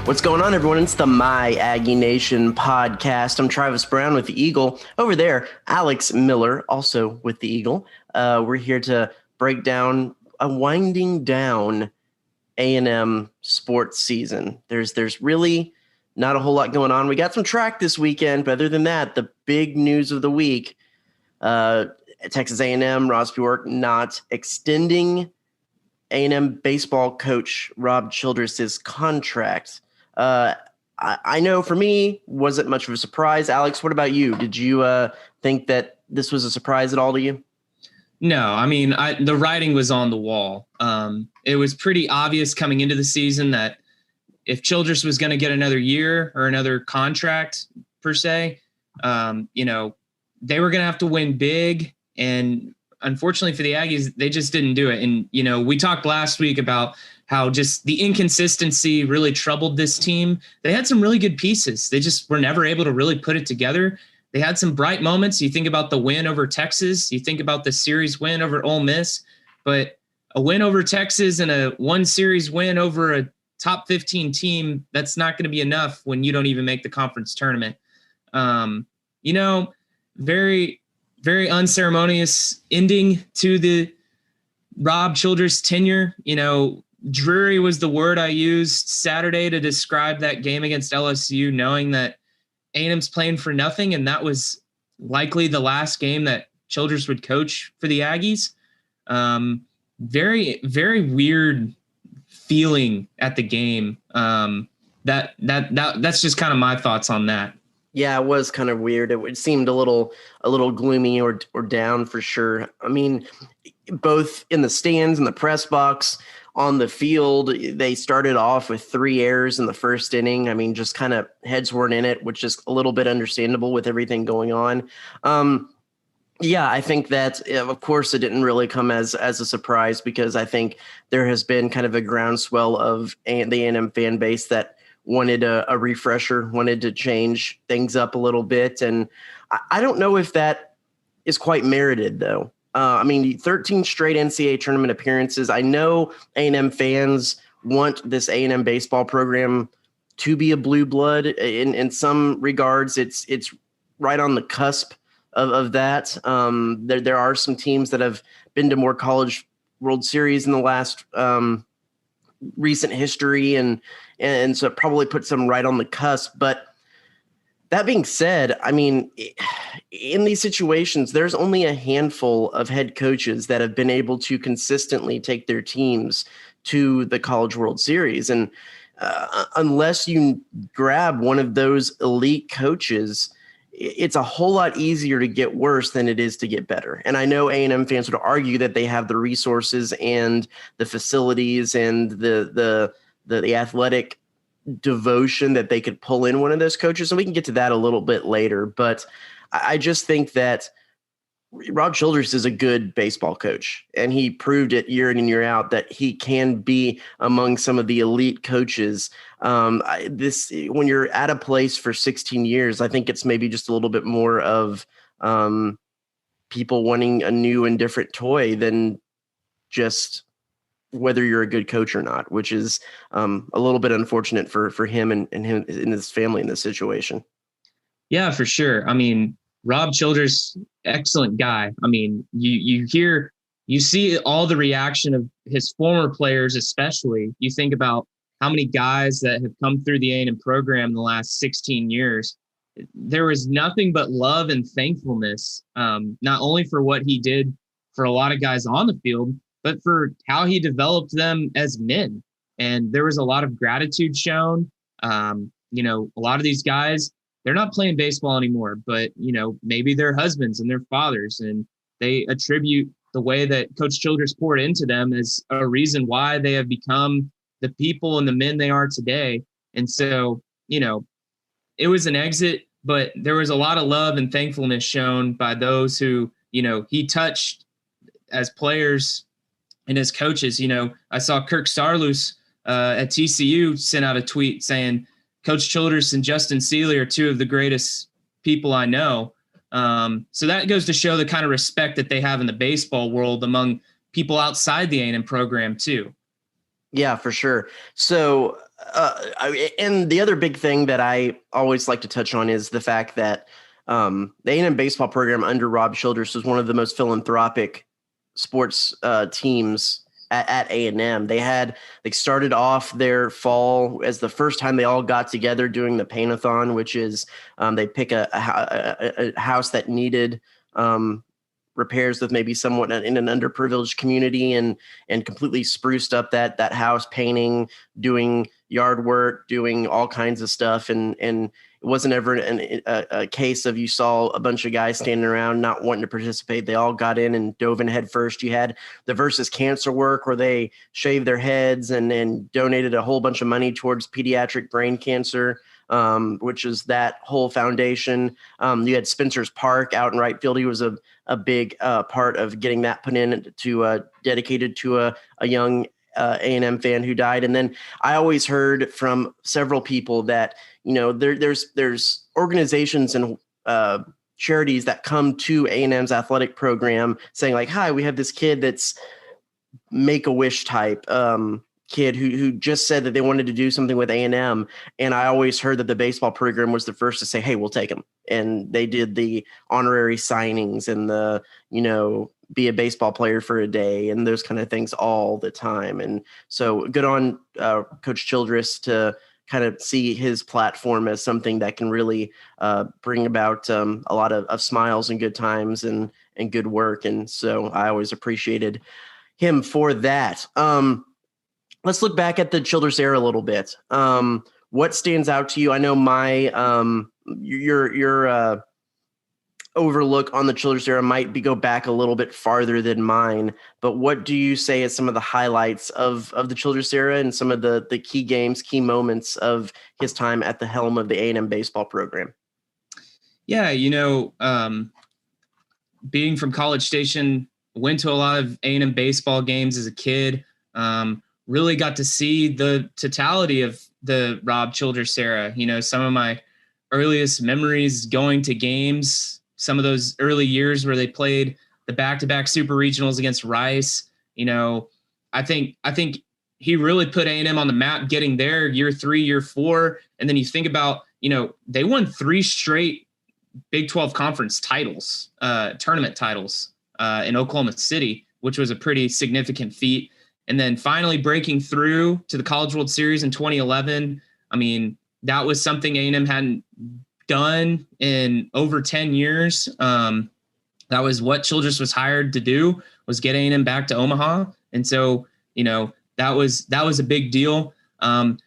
What's going on, everyone? It's the My Aggie Nation podcast. I'm Travis Brown with the Eagle. Over there, Alex Miller, also with the Eagle. We're here to break down a winding down A&M sports season. There's really not a whole lot going on. We got some track this weekend, but other than that, the big news of the week, Texas A&M, Rob Childress not extending A&M baseball coach Rob Childress' contract. I know for me, wasn't much of a surprise. Alex, what about you? Did you think that this was a surprise at all to you? No, I mean, the writing was on the wall. It was pretty obvious coming into the season that if Childress was going to get another year or another contract per se, they were going to have to win big. And unfortunately for the Aggies, they just didn't do it. And, we talked last week about how just the inconsistency really troubled this team. They had some really good pieces. They just were never able to really put it together. They had some bright moments. You think about the win over Texas. You think about the series win over Ole Miss. But a win over Texas and a one series win over a top 15 team, that's not going to be enough when you don't even make the conference tournament. Very, very unceremonious ending to the Rob Childress tenure. Dreary was the word I used Saturday to describe that game against LSU, knowing that A&M's playing for nothing, and that was likely the last game that Childress would coach for the Aggies. Very, very weird feeling at the game. That's just kind of my thoughts on that. Yeah, it was kind of weird. It seemed a little gloomy or down for sure. I mean, both in the stands and the press box, on the field, they started off with 3 errors in the first inning. I mean, just kind of heads weren't in it, which is a little bit understandable with everything going on. Yeah, I think that, of course, it didn't really come as a surprise because I think there has been kind of a groundswell of the A&M fan base that wanted a refresher, wanted to change things up a little bit. And I don't know if that is quite merited, though. 13 straight NCAA tournament appearances. I know A&M fans want this A&M baseball program to be a blue blood. In some regards, it's right on the cusp of that. There are some teams that have been to more College World Series in the last recent history, and so it probably puts them right on the cusp. But that being said, I mean, in these situations, there's only a handful of head coaches that have been able to consistently take their teams to the College World Series. And unless you grab one of those elite coaches, it's a whole lot easier to get worse than it is to get better. And I know A&M fans would argue that they have the resources and the facilities and the athletic devotion that they could pull in one of those coaches. And we can get to that a little bit later. But I just think that Rob Childress is a good baseball coach, and he proved it year in and year out that he can be among some of the elite coaches. When you're at a place for 16 years, I think it's maybe just a little bit more of people wanting a new and different toy than just whether you're a good coach or not, which is a little bit unfortunate for him and him and his family in this situation. Yeah, for sure. I mean, Rob Childress, excellent guy. I mean, you see all the reaction of his former players, especially. You think about how many guys that have come through the A&M program in the last 16 years. There was nothing but love and thankfulness, not only for what he did for a lot of guys on the field, but for how he developed them as men. And there was a lot of gratitude shown. A lot of these guys, they're not playing baseball anymore, but, maybe their husbands and their fathers, and they attribute the way that Coach Childress poured into them as a reason why they have become the people and the men they are today. And so, it was an exit, but there was a lot of love and thankfulness shown by those who, he touched as players and as coaches. I saw Kirk Sarloos at TCU sent out a tweet saying, Coach Childress and Justin Seeley are two of the greatest people I know. So that goes to show the kind of respect that they have in the baseball world among people outside the A&M program too. Yeah, for sure. So And the other big thing that I always like to touch on is the fact that the A&M baseball program under Rob Childress was one of the most philanthropic sports teams at A&M. They started off their fall as the first time they all got together doing the paint-a-thon, which is they pick a house that needed repairs with maybe somewhat in an underprivileged community, and completely spruced up that house, painting, doing yard work, doing all kinds of stuff. And it wasn't ever a case of you saw a bunch of guys standing around not wanting to participate. They all got in and dove in head first. You had the Versus Cancer work where they shaved their heads and donated a whole bunch of money towards pediatric brain cancer, which is that whole foundation. You had Spencer's Park out in right field. He was a big part of getting that put in to dedicated to a young A&M fan who died. And then I always heard from several people that, there's organizations and charities that come to A&M's athletic program saying like, hi, we have this kid that's Make-A-Wish type kid who just said that they wanted to do something with A&M. And I always heard that the baseball program was the first to say, hey, we'll take him. And they did the honorary signings and the, be a baseball player for a day and those kind of things all the time. And so good on Coach Childress to kind of see his platform as something that can really bring about a lot of smiles and good times and good work. And so I always appreciated him for that. Let's look back at the Childress era a little bit. What stands out to you? I know your overlook on the Childress era might go back a little bit farther than mine, but what do you say as some of the highlights of the Childress era and some of the key games, key moments of his time at the helm of the A&M baseball program? Yeah, being from College Station, went to a lot of A&M baseball games as a kid. Really got to see the totality of the Rob Childress era. Some of my earliest memories going to games, some of those early years where they played the back-to-back super regionals against Rice. I think he really put A&M on the map getting there year 3, year 4. And then you think about, they won 3 straight Big 12 conference titles, tournament titles in Oklahoma City, which was a pretty significant feat. And then finally breaking through to the College World Series in 2011. I mean, that was something A&M hadn't done in over 10 years. That was what Childress was hired to do, was get A&M back to Omaha. And so, that was a big deal. What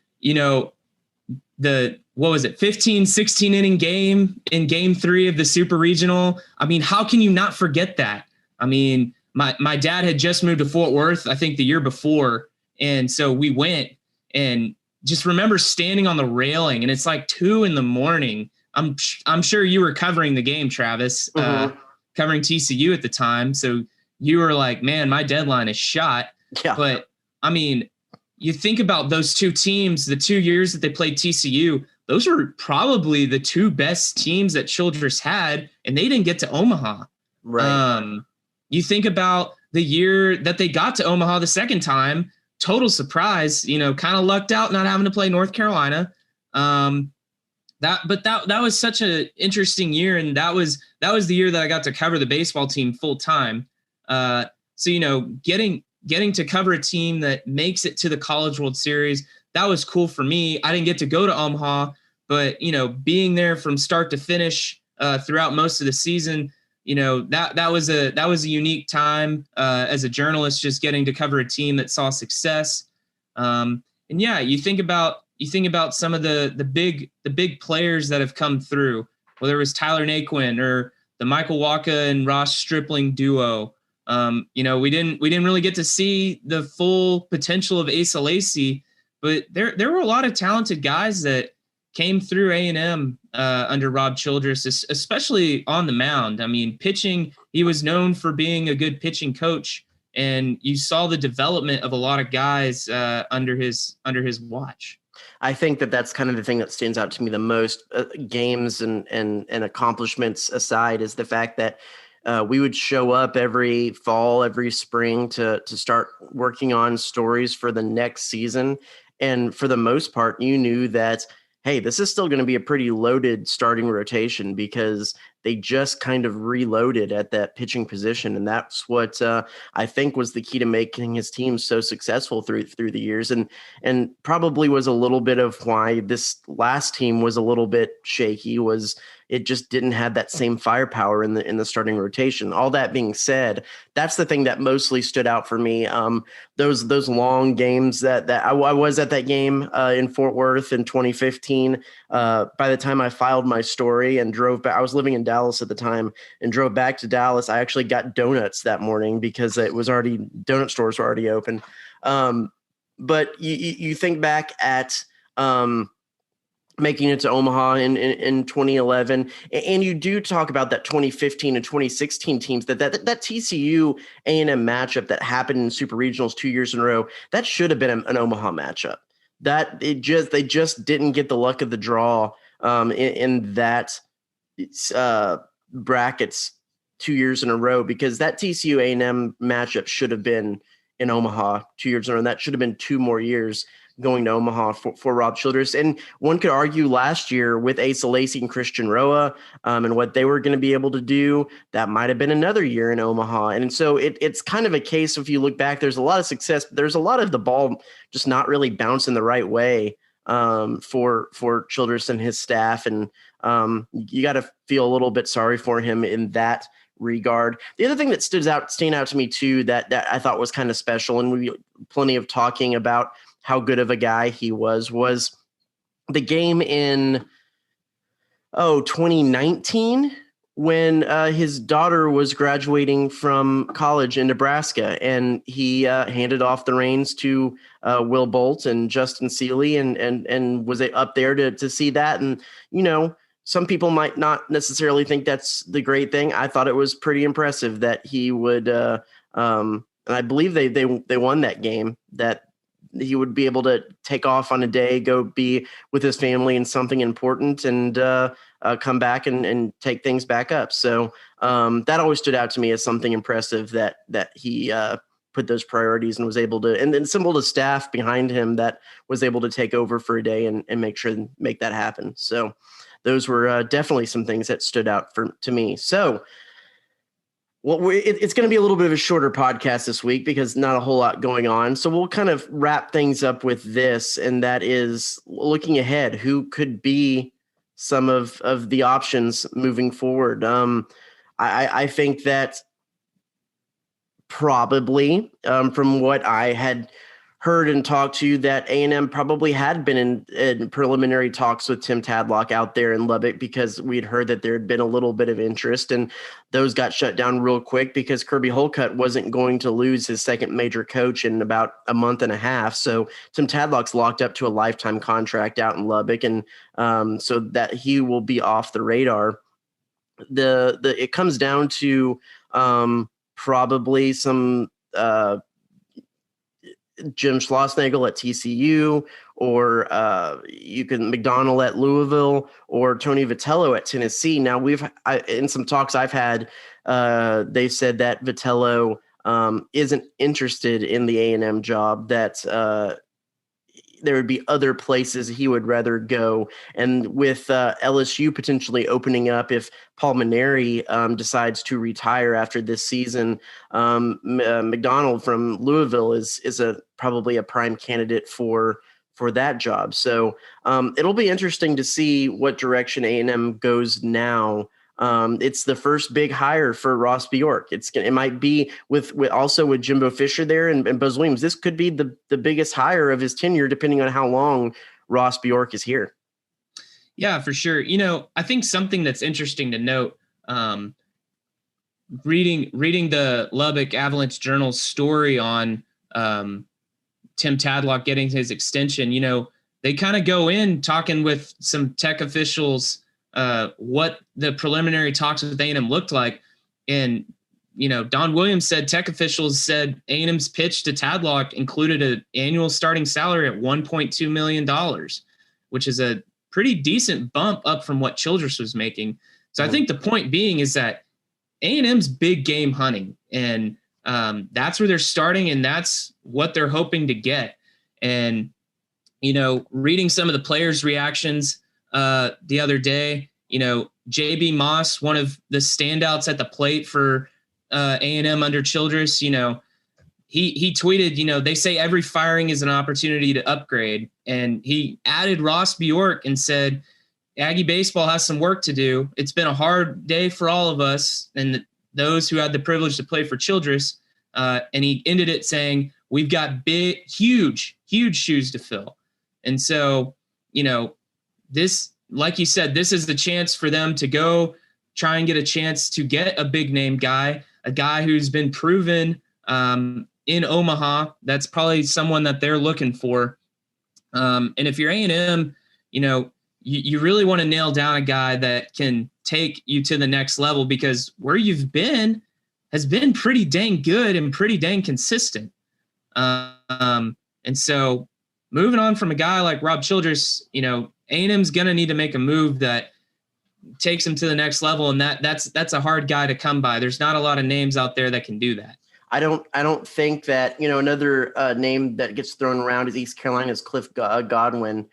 was it, 15, 16 inning game in game 3 of the Super Regional. I mean, how can you not forget that? I mean, my dad had just moved to Fort Worth, I think the year before. And so we went, and just remember standing on the railing, and it's like 2 a.m. I'm sure you were covering the game, Travis, covering TCU at the time. So you were like, man, my deadline is shot. Yeah. But I mean, you think about those 2 teams, the 2 years that they played TCU, those were probably the 2 best teams that Childress had, and they didn't get to Omaha. Right. You think about the year that they got to Omaha the second time, total surprise, kind of lucked out not having to play North Carolina. That was such an interesting year. And that was the year that I got to cover the baseball team full time. So, getting to cover a team that makes it to the College World Series, that was cool for me. I didn't get to go to Omaha, but, being there from start to finish throughout most of the season, that was a unique time as a journalist, just getting to cover a team that saw success. And yeah, you think about some of the big players that have come through, whether it was Tyler Naquin or the Michael Waka and Ross Stripling duo. We didn't really get to see the full potential of Asa Lacy, but there were a lot of talented guys that came through A&M under Rob Childress, especially on the mound. I mean, pitching, he was known for being a good pitching coach, and you saw the development of a lot of guys under his watch. I think that's kind of the thing that stands out to me the most, games and accomplishments aside, is the fact that we would show up every fall, every spring to start working on stories for the next season. And for the most part, you knew that, hey, this is still going to be a pretty loaded starting rotation because they just kind of reloaded at that pitching position. And that's what I think was the key to making his team so successful through the years. And probably was a little bit of why this last team was a little bit shaky, was it just didn't have that same firepower in the starting rotation. All that being said, that's the thing that mostly stood out for me. Those long games that I was at that game in Fort Worth in 2015. By the time I filed my story and drove back, I was living in Dallas at the time and drove back to Dallas. I actually got donuts that morning because donut stores were already open. But you think back at making it to Omaha in 2011. And you do talk about that 2015 and 2016 teams, that TCU A&M matchup that happened in Super Regionals 2 years in a row. That should have been an Omaha matchup. They just didn't get the luck of the draw in that brackets 2 years in a row, because that TCU A&M matchup should have been in Omaha 2 years in a row. And that should have been 2 more years going to Omaha for Rob Childress. And one could argue last year with Asa Lacy and Christian Roa and what they were going to be able to do, that might have been another year in Omaha. And so it's kind of a case, if you look back, there's a lot of success, but there's a lot of the ball just not really bouncing the right way for Childress and his staff. And you got to feel a little bit sorry for him in that regard. The other thing that standing out to me too, that I thought was kind of special, and we plenty of talking about how good of a guy he was the game in 2019 when his daughter was graduating from college in Nebraska, and he handed off the reins to Will Bolt and Justin Seeley, and was up there to see that. And some people might not necessarily think that's the great thing. I thought it was pretty impressive that he would, and I believe they won that game, that he would be able to take off on a day, go be with his family in something important, and come back and take things back up. So that always stood out to me as something impressive, that he put those priorities and was able to, and assembled a staff behind him that was able to take over for a day and make that happen. So those were definitely some things that stood out to me. So it's going to be a little bit of a shorter podcast this week because not a whole lot going on. So we'll kind of wrap things up with this, and that is looking ahead. Who could be some of the options moving forward? I think that probably from what I had heard and talked to, that A&M probably had been in preliminary talks with Tim Tadlock out there in Lubbock, because we'd heard that there had been a little bit of interest, and those got shut down real quick because Kirby Holcutt wasn't going to lose his second major coach in about a month and a half. So Tim Tadlock's locked up to a lifetime contract out in Lubbock, and so that he will be off the radar. It comes down to probably some Jim Schlossnagle at TCU, or you can McDonald at Louisville, or Tony Vitello at Tennessee. Now in some talks I've had, they said that Vitello isn't interested in the A&M job, that there would be other places he would rather go. And with LSU potentially opening up if Paul Maneri decides to retire after this season, McDonald from Louisville is probably a prime candidate for that job. So it'll be interesting to see what direction A&M goes now. It's the first big hire for Ross Bjork. It might be with Jimbo Fisher there and Buzz Williams. This could be the biggest hire of his tenure, depending on how long Ross Bjork is here. Yeah, for sure. I think something that's interesting to note, reading the Lubbock Avalanche Journal story on Tim Tadlock getting his extension, they kind of go in talking with some tech officials what the preliminary talks with A&M looked like. And, Don Williams said tech officials said A&M's pitch to Tadlock included an annual starting salary at $1.2 million, which is a pretty decent bump up from what Childress was making. So I think the point being is that A&M's big game hunting, and that's where they're starting, and that's what they're hoping to get. And reading some of the players' reactions the other day, JB Moss, one of the standouts at the plate for A&M under Childress, he tweeted, they say every firing is an opportunity to upgrade. And he added Ross Bjork and said, Aggie baseball has some work to do. It's been a hard day for all of us and those who had the privilege to play for Childress. And he ended it saying, we've got big, huge shoes to fill. And so, this, like you said, this is the chance for them to go try and get a chance to get a big name guy, a guy who's been proven in Omaha. That's probably someone that they're looking for. And if you're A&M, you really want to nail down a guy that can take you to the next level, because where you've been has been pretty dang good and pretty dang consistent. And so moving on from a guy like Rob Childress, A&M's going to need to make a move that takes him to the next level. And that's a hard guy to come by. There's not a lot of names out there that can do that. I don't think that, another name that gets thrown around is East Carolina's Cliff Godwin.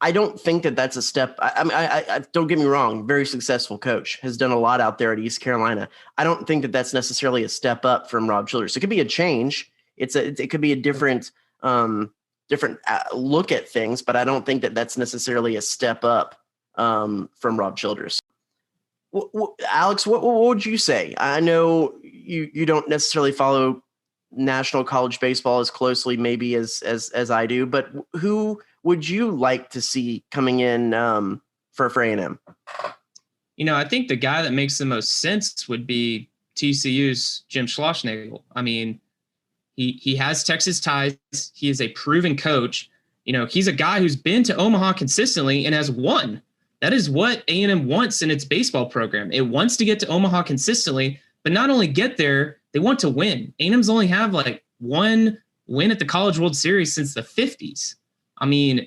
I don't think that that's a step. I don't get me wrong. Very successful coach, has done a lot out there at East Carolina. I don't think that that's necessarily a step up from Rob Childress. It could be a change. It could be a different look at things, but I don't think that that's necessarily a step up from Rob Childress. Alex, what would you say? I know you don't necessarily follow national college baseball as closely maybe as I do, but who would you like to see coming in for A&M? I think the guy that makes the most sense would be TCU's Jim Schlossnagle. I mean, he has Texas ties. He is a proven coach. He's a guy who's been to Omaha consistently and has won. That is what A&M wants in its baseball program. It wants to get to Omaha consistently, but not only get there, they want to win. A&M's only have one win at the College World Series since the 50s. I mean,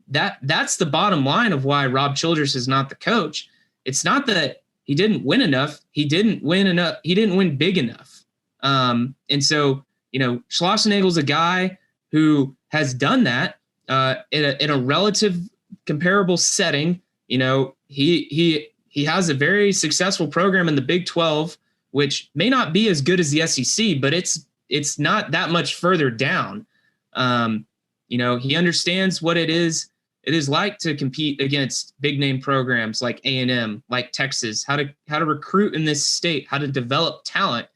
that's the bottom line of why Rob Childress is not the coach. It's not that he didn't win enough. He didn't win enough. He didn't win big enough. And so, Schlossnagle's a guy who has done that in a relative comparable setting. He has a very successful program in the Big 12, which may not be as good as the SEC, but it's not that much further down. He understands what it is like to compete against big name programs like A&M, like Texas, how to recruit in this state, how to develop talent.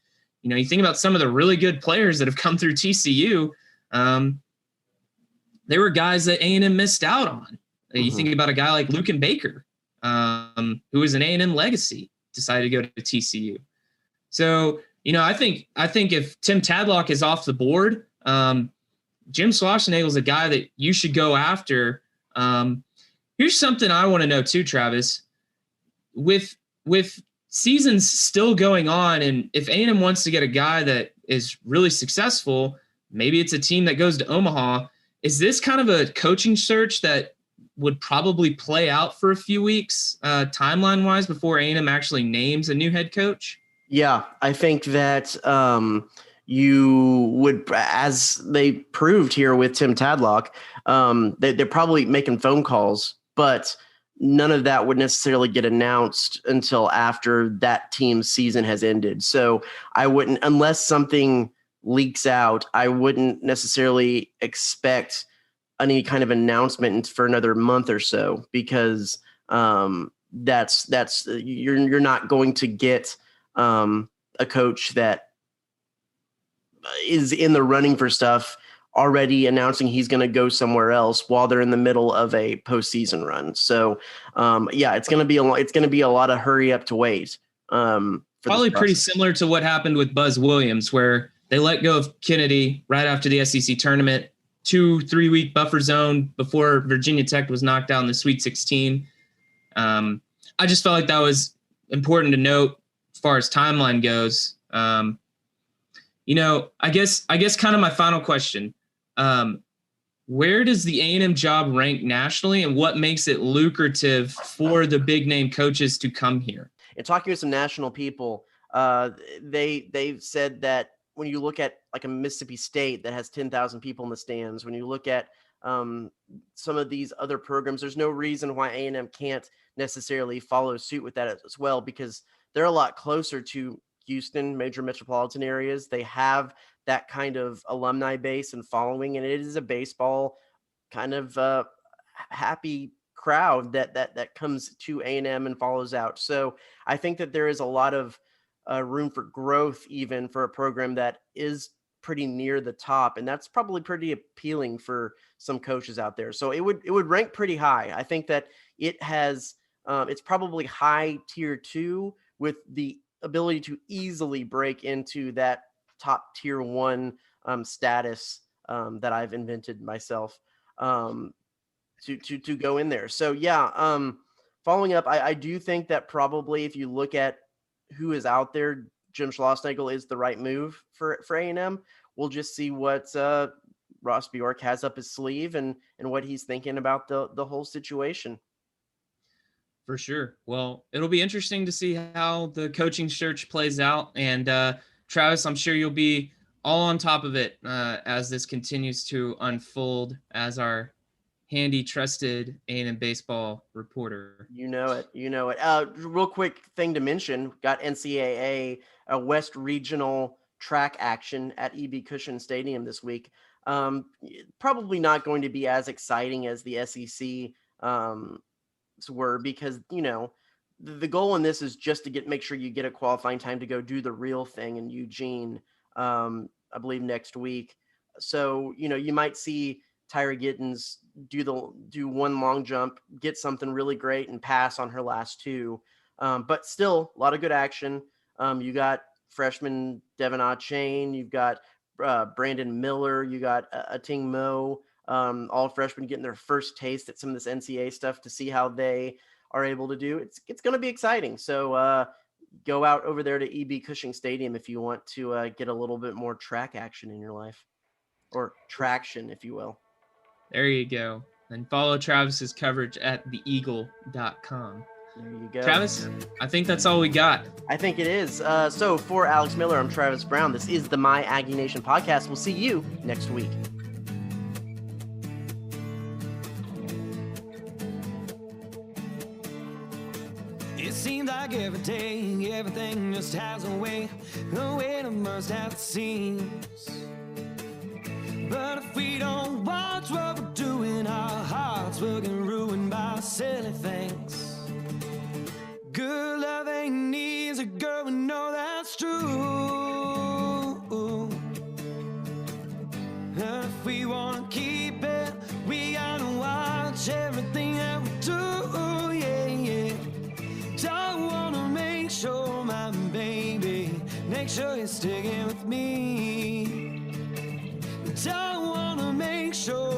You think about some of the really good players that have come through TCU. They were guys that A&M missed out on. You think about a guy like Lucan Baker, who was an A&M legacy, decided to go to TCU. So, I think if Tim Tadlock is off the board, Jim Schlossnagle is a guy that you should go after. Here's something I want to know too, Travis. With seasons still going on, and if A&M wants to get a guy that is really successful, maybe it's a team that goes to Omaha. Is this kind of a coaching search that would probably play out for a few weeks, timeline-wise, before A&M actually names a new head coach? Yeah, I think that you would, as they proved here with Tim Tadlock, they're probably making phone calls, but none of that would necessarily get announced until after that team's season has ended. So I wouldn't, unless something leaks out, I wouldn't necessarily expect any kind of announcement for another month or so, because that's you're not going to get a coach that is in the running for stuff already announcing he's going to go somewhere else while they're in the middle of a postseason run. So it's going to be a lot of hurry up to wait. Probably pretty similar to what happened with Buzz Williams, where they let go of Kennedy right after the SEC tournament, 2-3 week buffer zone before Virginia Tech was knocked out in the Sweet 16. I just felt like that was important to note as far as timeline goes. I guess kind of my final question. Where does the A&M job rank nationally, and what makes it lucrative for the big name coaches to come here? In talking with some national people, they've said that when you look at like a Mississippi State that has 10,000 people in the stands, when you look at some of these other programs, there's no reason why A&M can't necessarily follow suit with that as well, because they're a lot closer to Houston, major metropolitan areas. They have that kind of alumni base and following, and it is a baseball kind of happy crowd that comes to A&M and follows out. So I think that there is a lot of room for growth, even for a program that is pretty near the top, and that's probably pretty appealing for some coaches out there. So it would rank pretty high. I think that it has it's probably high tier 2 with the ability to easily break into that top tier 1 status that I've invented myself to go in there. So yeah, following up, I do think that probably if you look at who is out there, Jim Schlossnagle is the right move for A&M. We'll just see what Ross Bjork has up his sleeve and what he's thinking about the whole situation. For sure. Well, it'll be interesting to see how the coaching search plays out. And Travis, I'm sure you'll be all on top of it as this continues to unfold as our handy, trusted A&M baseball reporter. You know it. Real quick thing to mention, got NCAA West Regional track action at E.B. Cushing Stadium this week. Probably not going to be as exciting as the SEC were, because, the goal in this is just to make sure you get a qualifying time to go do the real thing in Eugene, I believe next week. So, you might see Tyra Gittens do one long jump, get something really great, and pass on her last two. But still, a lot of good action. You got freshman Devon Chain, you've got Brandon Miller, you got Ating Mo, all freshmen getting their first taste at some of this NCAA stuff to see how they are able to do. It's going to be exciting. So go out over there to E.B. Cushing Stadium if you want to get a little bit more track action in your life, or traction, if you will. There you go. And follow Travis's coverage at theeagle.com. There you go. Travis, I think that's all we got. I think it is. So for Alex Miller, I'm Travis Brown. This is the My Aggie Nation podcast. We'll see you next week. It seems like every day, everything just has a way to burst at the seams. But if we don't watch what we're doing, our hearts will get ruined by silly things. Good love ain't easy, girl, we know that's true. And if we wanna keep it, we gotta watch everything that we do, yeah. Don't wanna make sure, my baby, make sure you're sticking with me. Don't wanna make sure